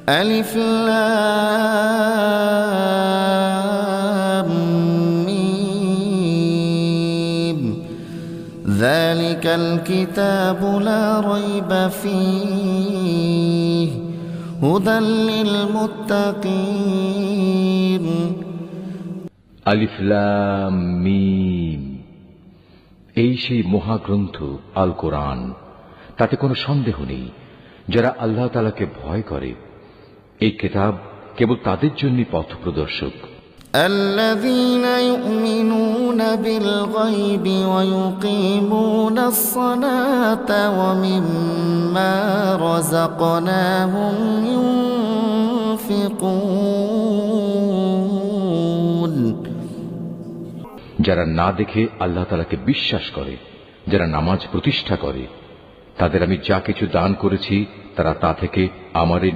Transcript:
ألف لام ميم ذلك الكتاب لا ريب فيه هدى للمتقين আলিফ লাম মিম, এই সেই মহাগ্রন্থ আল কোরআন, তাতে কোনো সন্দেহ নেই যারা আল্লাহ তাআলাকে ভয় করে। এই কিতাব কেবল তাদের জন্যই পথপ্রদর্শক। الذين يؤمنون بالغيب ويقيمون الصلاة ومما رزقناهم ينفقون যারা না দেখে আল্লাহ তাআলাকে বিশ্বাস করে, যারা নামাজ প্রতিষ্ঠা করে, তাদের আমি যা কিছু দান করেছি তারা তা থেকে আমারই